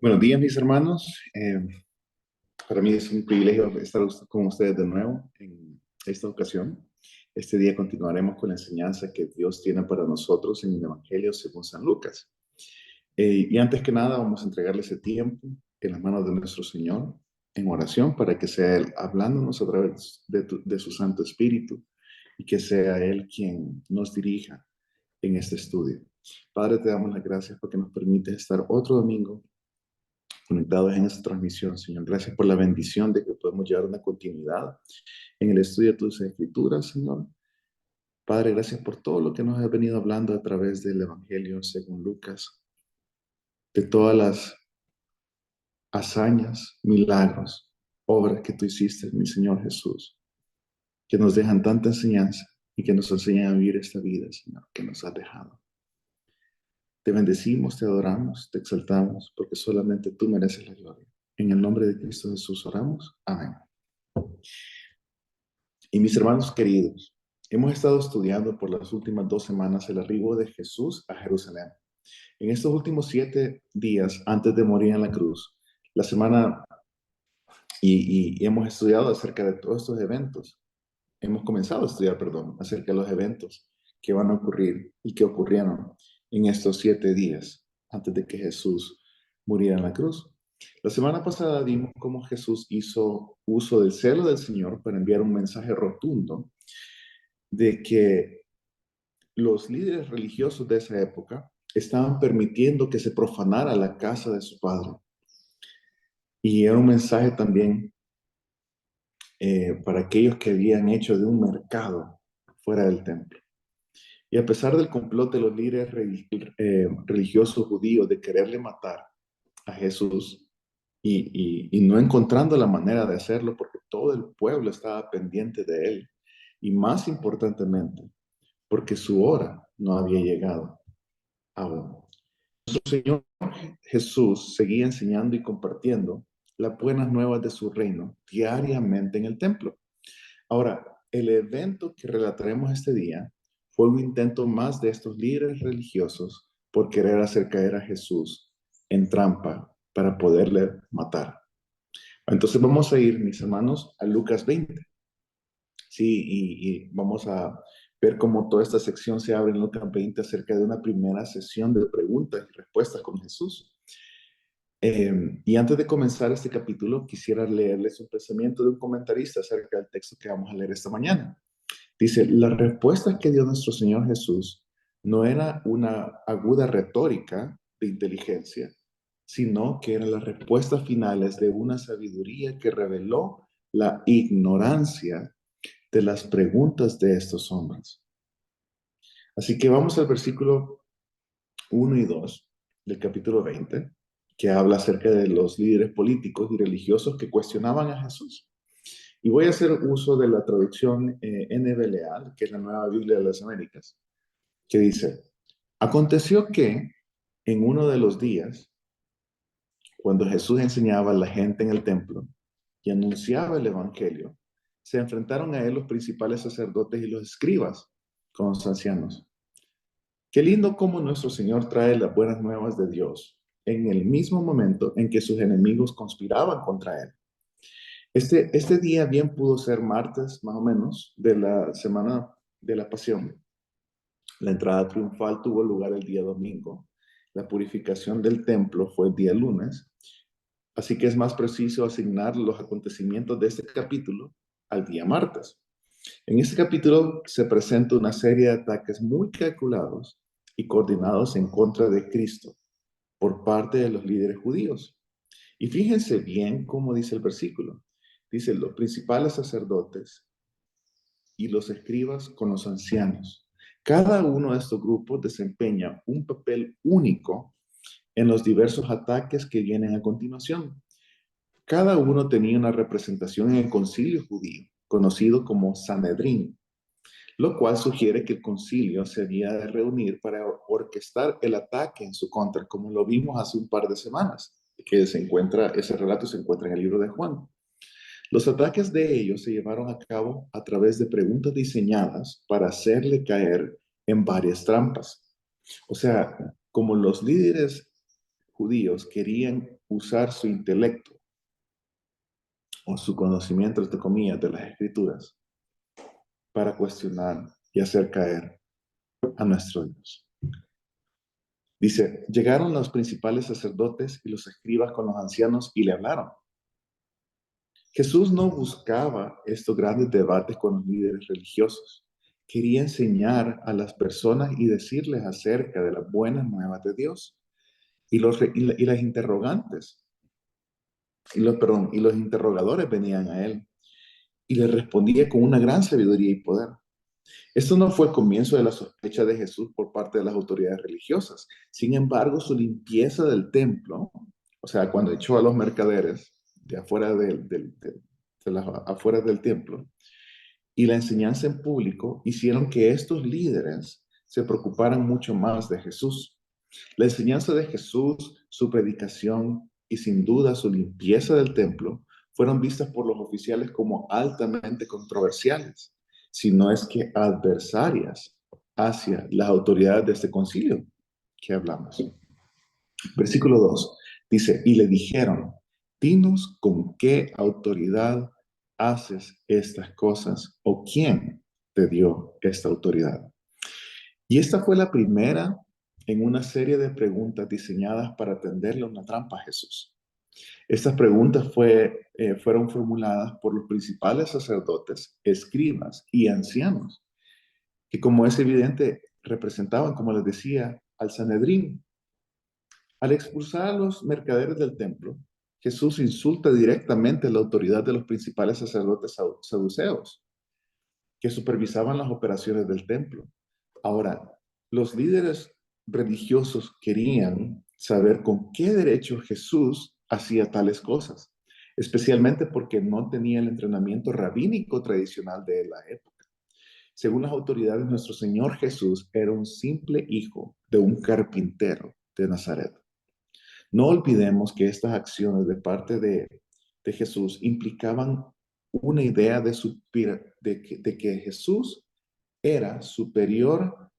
Buenos días, mis hermanos. Para mí es un privilegio estar con ustedes de nuevo en esta ocasión. Este día continuaremos con la enseñanza que Dios tiene para nosotros en el Evangelio según San Lucas. Y antes que nada, vamos a entregarle ese tiempo en las manos de nuestro Señor en oración para que sea Él hablándonos a través de su Santo Espíritu y que sea Él quien nos dirija en este estudio. Padre, te damos las gracias porque nos permite estar otro domingo conectados en esta transmisión, Señor. Gracias por la bendición de que podemos llevar una continuidad en el estudio de tus escrituras, Señor. Padre, gracias por todo lo que nos has venido hablando a través del Evangelio según Lucas, de todas las hazañas, milagros, obras que tú hiciste, mi Señor Jesús, que nos dejan tanta enseñanza y que nos enseñan a vivir esta vida, Señor, que nos has dejado. Te bendecimos, te adoramos, te exaltamos, porque solamente tú mereces la gloria. En el nombre de Cristo Jesús oramos. Amén. Y mis hermanos queridos, hemos estado estudiando por las últimas 2 semanas el arribo de Jesús a Jerusalén. En estos últimos 7 días antes de morir en la cruz, la semana, y hemos estudiado acerca de todos estos eventos. Hemos comenzado a estudiar, perdón, acerca de los eventos que van a ocurrir y que ocurrieron en estos 7 días antes de que Jesús muriera en la cruz. La semana pasada vimos cómo Jesús hizo uso del celo del Señor para enviar un mensaje rotundo de que los líderes religiosos de esa época estaban permitiendo que se profanara la casa de su padre. Y era un mensaje también para aquellos que habían hecho de un mercado fuera del templo. Y a pesar del complot de los líderes religiosos judíos de quererle matar a Jesús y no encontrando la manera de hacerlo porque todo el pueblo estaba pendiente de él, y más importantemente, porque su hora no había llegado aún. Nuestro Señor Jesús seguía enseñando y compartiendo las buenas nuevas de su reino diariamente en el templo. Ahora, el evento que relataremos este día fue un intento más de estos líderes religiosos por querer hacer caer a Jesús en trampa para poderle matar. Entonces vamos a ir, mis hermanos, a Lucas 20. Sí, y vamos a ver cómo toda esta sección se abre en Lucas 20 acerca de una primera sesión de preguntas y respuestas con Jesús. Y antes de comenzar este capítulo, quisiera leerles un pensamiento de un comentarista acerca del texto que vamos a leer esta mañana. Dice, la respuesta que dio nuestro Señor Jesús no era una aguda retórica de inteligencia, sino que eran las respuestas finales de una sabiduría que reveló la ignorancia de las preguntas de estos hombres. Así que vamos al versículo 1 y 2 del capítulo 20, que habla acerca de los líderes políticos y religiosos que cuestionaban a Jesús. Y voy a hacer uso de la traducción NB Leal, que es la Nueva Biblia de las Américas, que dice, aconteció que en uno de los días, cuando Jesús enseñaba a la gente en el templo y anunciaba el Evangelio, se enfrentaron a él los principales sacerdotes y los escribas con los ancianos. Qué lindo cómo nuestro Señor trae las buenas nuevas de Dios en el mismo momento en que sus enemigos conspiraban contra él. Este día bien pudo ser martes, más o menos, de la semana de la Pasión. La entrada triunfal tuvo lugar el día domingo. La purificación del templo fue el día lunes. Así que es más preciso asignar los acontecimientos de este capítulo al día martes. En este capítulo se presenta una serie de ataques muy calculados y coordinados en contra de Cristo por parte de los líderes judíos. Y fíjense bien cómo dice el versículo. Dice, los principales sacerdotes y los escribas con los ancianos. Cada uno de estos grupos desempeña un papel único en los diversos ataques que vienen a continuación. Cada uno tenía una representación en el concilio judío, conocido como Sanedrín, lo cual sugiere que el concilio se había de reunir para orquestar el ataque en su contra, como lo vimos hace un par de semanas, que ese relato se encuentra en el libro de Juan. Los ataques de ellos se llevaron a cabo a través de preguntas diseñadas para hacerle caer en varias trampas. O sea, como los líderes judíos querían usar su intelecto o su conocimiento, entre comillas, de las escrituras para cuestionar y hacer caer a nuestro Dios. Dice, llegaron los principales sacerdotes y los escribas con los ancianos y le hablaron. Jesús no buscaba estos grandes debates con los líderes religiosos. Quería enseñar a las personas y decirles acerca de las buenas nuevas de Dios. Y las interrogantes, y los interrogadores venían a él y le respondía con una gran sabiduría y poder. Esto no fue el comienzo de la sospecha de Jesús por parte de las autoridades religiosas. Sin embargo, su limpieza del templo, o sea, cuando echó a los mercaderes de afuera de las afueras del templo, y la enseñanza en público hicieron que estos líderes se preocuparan mucho más de Jesús. La enseñanza de Jesús, su predicación y sin duda su limpieza del templo fueron vistas por los oficiales como altamente controversiales, si no es que adversarias hacia las autoridades de este concilio que hablamos. Versículo 2 dice, y le dijeron, dinos con qué autoridad haces estas cosas o quién te dio esta autoridad. Y esta fue la primera en una serie de preguntas diseñadas para tenderle una trampa a Jesús. Estas preguntas fueron formuladas por los principales sacerdotes, escribas y ancianos, que como es evidente representaban, como les decía, al Sanedrín. Al expulsar a los mercaderes del templo, Jesús insulta directamente la autoridad de los principales sacerdotes saduceos, que supervisaban las operaciones del templo. Ahora, los líderes religiosos querían saber con qué derecho Jesús hacía tales cosas, especialmente porque no tenía el entrenamiento rabínico tradicional de la época. Según las autoridades, nuestro Señor Jesús era un simple hijo de un carpintero de Nazaret. No olvidemos que estas acciones de parte de Jesús implicaban una idea de que Jesús era superior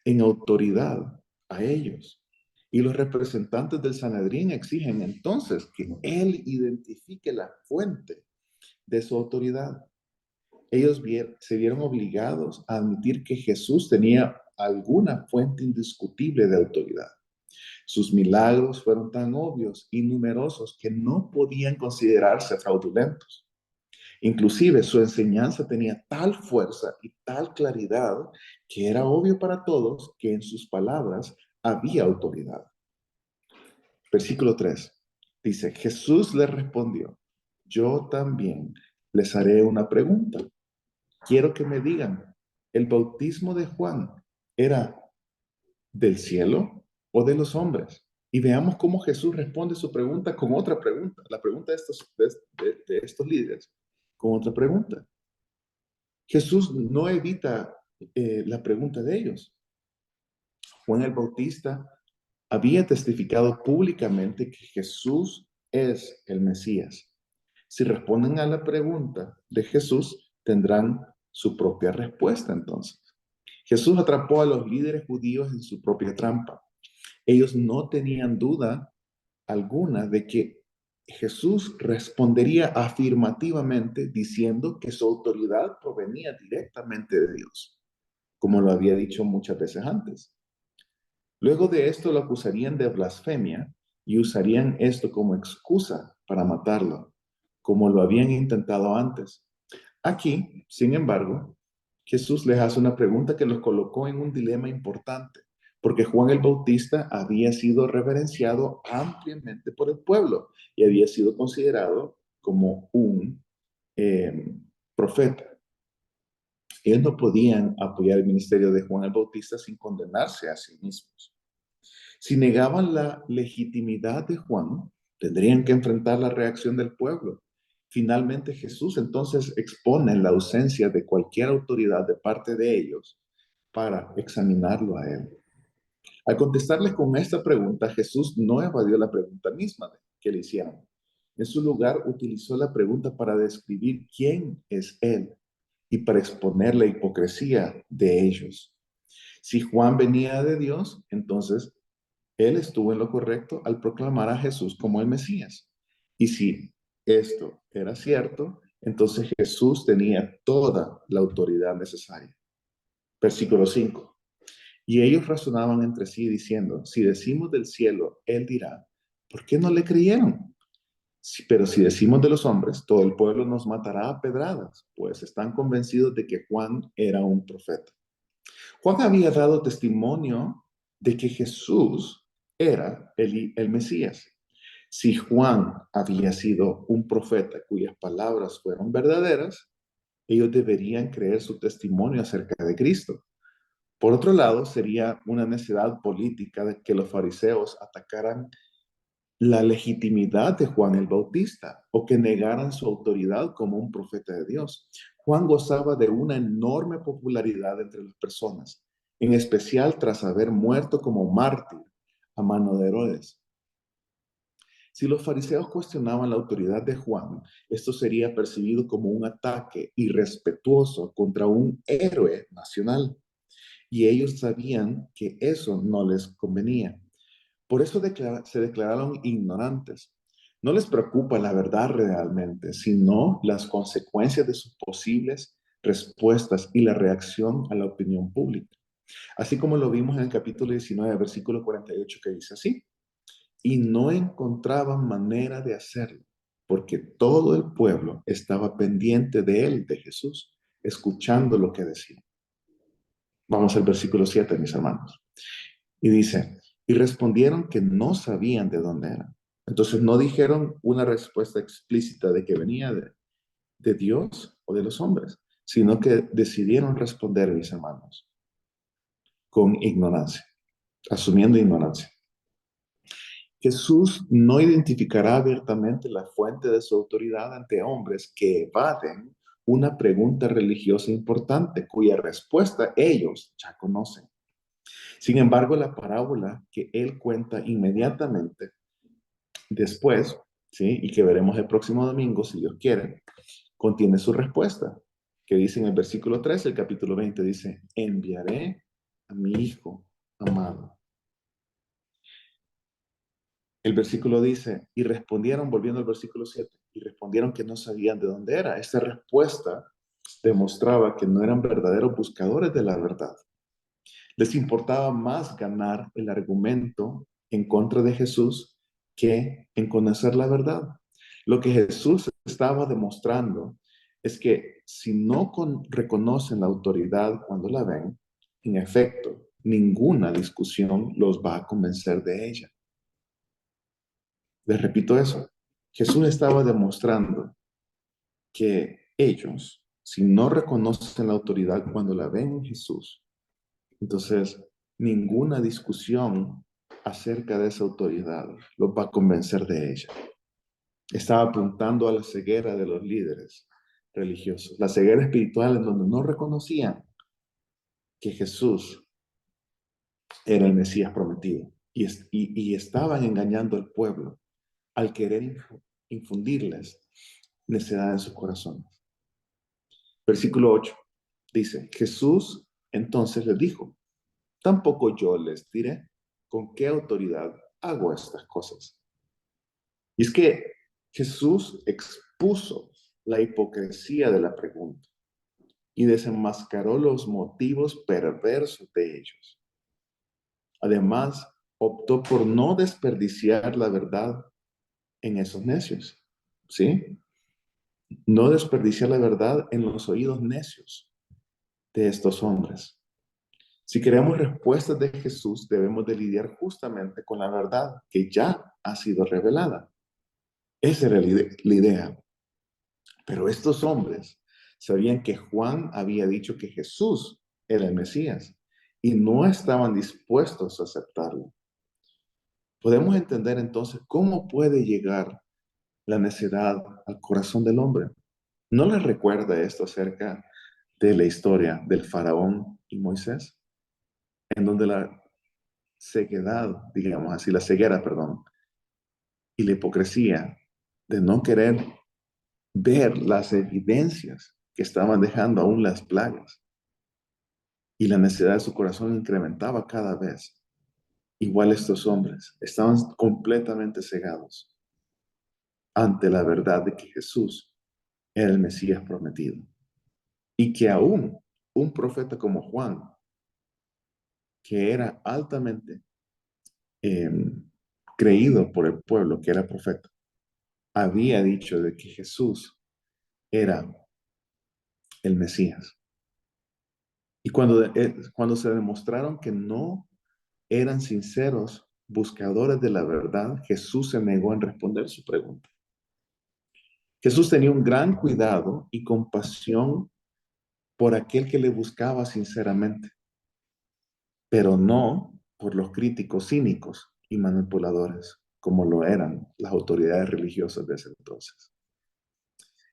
en autoridad a ellos. Y los representantes del Sanedrín exigen entonces que él identifique la fuente de su autoridad. Ellos se vieron obligados a admitir que Jesús tenía alguna fuente indiscutible de autoridad. Sus milagros fueron tan obvios y numerosos que no podían considerarse fraudulentos. Inclusive su enseñanza tenía tal fuerza y tal claridad que era obvio para todos que en sus palabras había autoridad. Versículo 3 dice, Jesús le respondió, yo también les haré una pregunta. Quiero que me digan, ¿el bautismo de Juan era del cielo o de los hombres? Y veamos cómo Jesús responde su pregunta con otra pregunta, la pregunta de estos líderes, con otra pregunta. Jesús no evita la pregunta de ellos. Juan el Bautista había testificado públicamente que Jesús es el Mesías. Si responden a la pregunta de Jesús, tendrán su propia respuesta entonces. Jesús atrapó a los líderes judíos en su propia trampa. Ellos no tenían duda alguna de que Jesús respondería afirmativamente diciendo que su autoridad provenía directamente de Dios, como lo había dicho muchas veces antes. Luego de esto lo acusarían de blasfemia y usarían esto como excusa para matarlo, como lo habían intentado antes. Aquí, sin embargo, Jesús les hace una pregunta que los colocó en un dilema importante, porque Juan el Bautista había sido reverenciado ampliamente por el pueblo y había sido considerado como un eh, profeta. Ellos no podían apoyar el ministerio de Juan el Bautista sin condenarse a sí mismos. Si negaban la legitimidad de Juan, tendrían que enfrentar la reacción del pueblo. Finalmente Jesús entonces expone la ausencia de cualquier autoridad de parte de ellos para examinarlo a él. Al contestarles con esta pregunta, Jesús no evadió la pregunta misma que le hicieron. En su lugar, utilizó la pregunta para describir quién es él y para exponer la hipocresía de ellos. Si Juan venía de Dios, entonces él estuvo en lo correcto al proclamar a Jesús como el Mesías. Y si esto era cierto, entonces Jesús tenía toda la autoridad necesaria. Versículo 5. Y ellos razonaban entre sí diciendo, si decimos del cielo, él dirá, ¿por qué no le creyeron? Pero si decimos de los hombres, todo el pueblo nos matará a pedradas, pues están convencidos de que Juan era un profeta. Juan había dado testimonio de que Jesús era el Mesías. Si Juan había sido un profeta cuyas palabras fueron verdaderas, ellos deberían creer su testimonio acerca de Cristo. Por otro lado, sería una necedad política de que los fariseos atacaran la legitimidad de Juan el Bautista o que negaran su autoridad como un profeta de Dios. Juan gozaba de una enorme popularidad entre las personas, en especial tras haber muerto como mártir a mano de Herodes. Si los fariseos cuestionaban la autoridad de Juan, esto sería percibido como un ataque irrespetuoso contra un héroe nacional. Y ellos sabían que eso no les convenía. Por eso se declararon ignorantes. No les preocupa la verdad realmente, sino las consecuencias de sus posibles respuestas y la reacción a la opinión pública. Así como lo vimos en el capítulo 19, versículo 48, que dice así, y no encontraban manera de hacerlo, porque todo el pueblo estaba pendiente de él, de Jesús, escuchando lo que decía. Vamos al versículo 7, mis hermanos. Y dice, y respondieron que no sabían de dónde era. Entonces no dijeron una respuesta explícita de que venía de Dios o de los hombres, sino que decidieron responder, mis hermanos, con ignorancia, asumiendo ignorancia. Jesús no identificará abiertamente la fuente de su autoridad ante hombres que evaden una pregunta religiosa importante cuya respuesta ellos ya conocen. Sin embargo, la parábola que él cuenta inmediatamente después, ¿sí? Y que veremos el próximo domingo, si Dios quiere, contiene su respuesta, que dice en el versículo 13, el capítulo 20, dice, enviaré a mi hijo amado. El versículo dice, y respondieron, volviendo al versículo 7, y respondieron que no sabían de dónde era. Esta respuesta demostraba que no eran verdaderos buscadores de la verdad. Les importaba más ganar el argumento en contra de Jesús que en conocer la verdad. Lo que Jesús estaba demostrando es que si no reconocen la autoridad cuando la ven, en efecto, ninguna discusión los va a convencer de ella. Les repito eso. Jesús estaba demostrando que ellos, si no reconocen la autoridad cuando la ven en Jesús, entonces ninguna discusión acerca de esa autoridad los va a convencer de ella. Estaba apuntando a la ceguera de los líderes religiosos, la ceguera espiritual en donde no reconocían que Jesús era el Mesías prometido y estaban engañando al pueblo al querer infundirles necedad en sus corazones. Versículo 8 dice, Jesús entonces les dijo, tampoco yo les diré con qué autoridad hago estas cosas. Y es que Jesús expuso la hipocresía de la pregunta y desenmascaró los motivos perversos de ellos. Además, optó por no desperdiciar la verdad en esos necios, ¿sí? No desperdiciar la verdad en los oídos necios de estos hombres. Si queremos respuestas de Jesús, debemos de lidiar justamente con la verdad que ya ha sido revelada. Esa era la idea. Pero estos hombres sabían que Juan había dicho que Jesús era el Mesías y no estaban dispuestos a aceptarlo. Podemos entender entonces cómo puede llegar la necedad al corazón del hombre. ¿No les recuerda esto acerca de la historia del faraón y Moisés? En donde la ceguedad, digamos así, la ceguera, perdón, y la hipocresía de no querer ver las evidencias que estaban dejando aún las plagas y la necesidad de su corazón incrementaba cada vez. Igual estos hombres estaban completamente cegados ante la verdad de que Jesús era el Mesías prometido y que aún un profeta como Juan, que era altamente eh, creído por el pueblo, que era profeta, había dicho de que Jesús era el Mesías. Y cuando se demostraron que no eran sinceros buscadores de la verdad, Jesús se negó en responder su pregunta. Jesús tenía un gran cuidado y compasión por aquel que le buscaba sinceramente, pero no por los críticos cínicos y manipuladores, como lo eran las autoridades religiosas de ese entonces.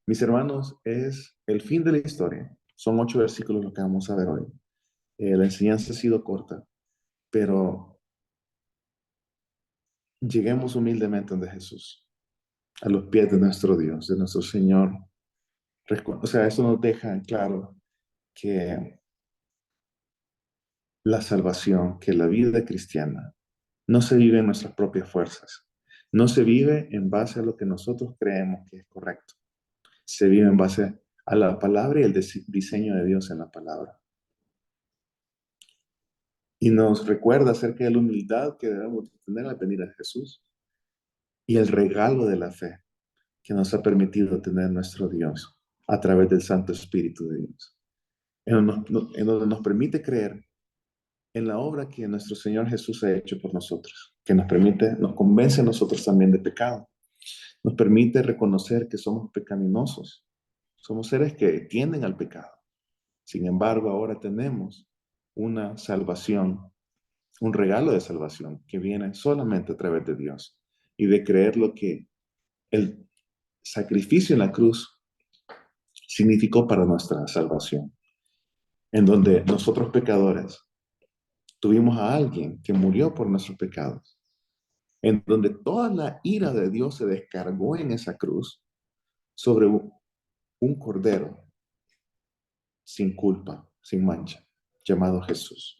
Mis hermanos, es el fin de la historia. Son 8 versículos lo que vamos a ver hoy. La enseñanza ha sido corta, pero lleguemos humildemente donde Jesús, a los pies de nuestro Dios, de nuestro Señor. O sea, eso nos deja en claro que la salvación, que la vida cristiana no se vive en nuestras propias fuerzas, no se vive en base a lo que nosotros creemos que es correcto, se vive en base a la palabra y el diseño de Dios en la palabra. Y nos recuerda acerca de la humildad que debemos tener al venir a Jesús y el regalo de la fe que nos ha permitido tener nuestro Dios a través del Santo Espíritu de Dios, en donde nos permite creer en la obra que nuestro Señor Jesús ha hecho por nosotros, que nos convence a nosotros también de pecado, nos permite reconocer que somos pecaminosos, somos seres que tienden al pecado. Sin embargo, ahora tenemos una salvación, un regalo de salvación que viene solamente a través de Dios y de creer lo que el sacrificio en la cruz significó para nuestra salvación, en donde nosotros pecadores tuvimos a alguien que murió por nuestros pecados, en donde toda la ira de Dios se descargó en esa cruz sobre un cordero sin culpa, sin mancha, llamado Jesús.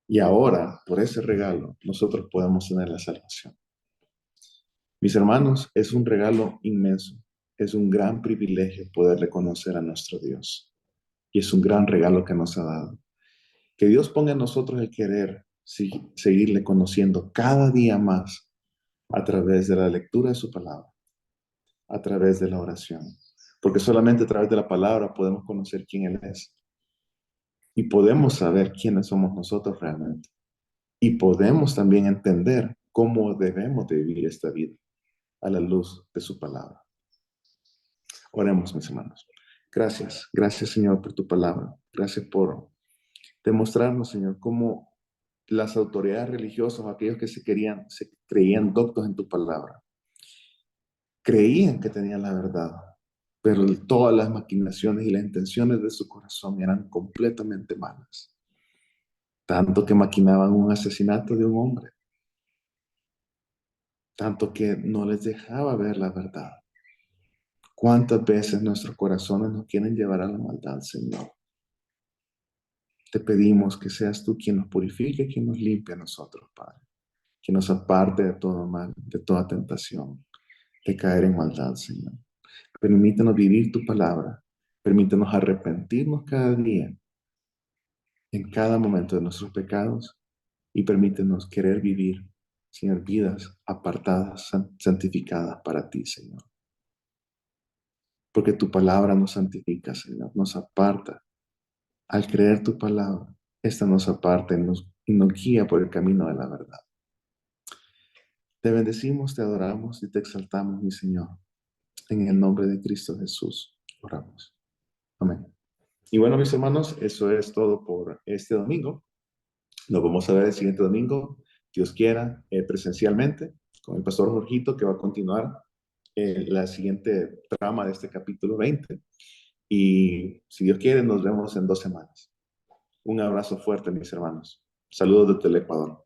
Y ahora, por ese regalo, nosotros podemos tener la salvación. Mis hermanos, es un regalo inmenso, es un gran privilegio poder reconocer a nuestro Dios. Y es un gran regalo que nos ha dado. Que Dios ponga en nosotros el querer seguirle conociendo cada día más a través de la lectura de su palabra, a través de la oración. Porque solamente a través de la palabra podemos conocer quién Él es. Y podemos saber quiénes somos nosotros realmente. Y podemos también entender cómo debemos de vivir esta vida a la luz de su palabra. Oremos, mis hermanos. Gracias, gracias Señor por tu palabra. Gracias por demostrarnos, Señor, cómo las autoridades religiosas, aquellos que se creían doctos en tu palabra, creían que tenían la verdad, pero todas las maquinaciones y las intenciones de su corazón eran completamente malas. Tanto que maquinaban un asesinato de un hombre, tanto que no les dejaba ver la verdad. ¿Cuántas veces nuestros corazones nos quieren llevar a la maldad, Señor? Te pedimos que seas tú quien nos purifique, quien nos limpie a nosotros, Padre, que nos aparte de todo mal, de toda tentación, de caer en maldad, Señor. Permítanos vivir tu palabra, permítanos arrepentirnos cada día, en cada momento de nuestros pecados, y permítenos querer vivir, Señor, vidas apartadas, santificadas para ti, Señor. Porque tu palabra nos santifica, Señor, nos aparta. Al creer tu palabra, esta nos aparta y nos guía por el camino de la verdad. Te bendecimos, te adoramos y te exaltamos, mi Señor. En el nombre de Cristo Jesús, oramos. Amén. Y bueno, mis hermanos, eso es todo por este domingo. Nos vamos a ver el siguiente domingo, Dios quiera, presencialmente, con el pastor Jorgito, que va a continuar la siguiente trama de este capítulo 20. Y si Dios quiere, nos vemos en 2 semanas. Un abrazo fuerte, mis hermanos. Saludos desde el Ecuador.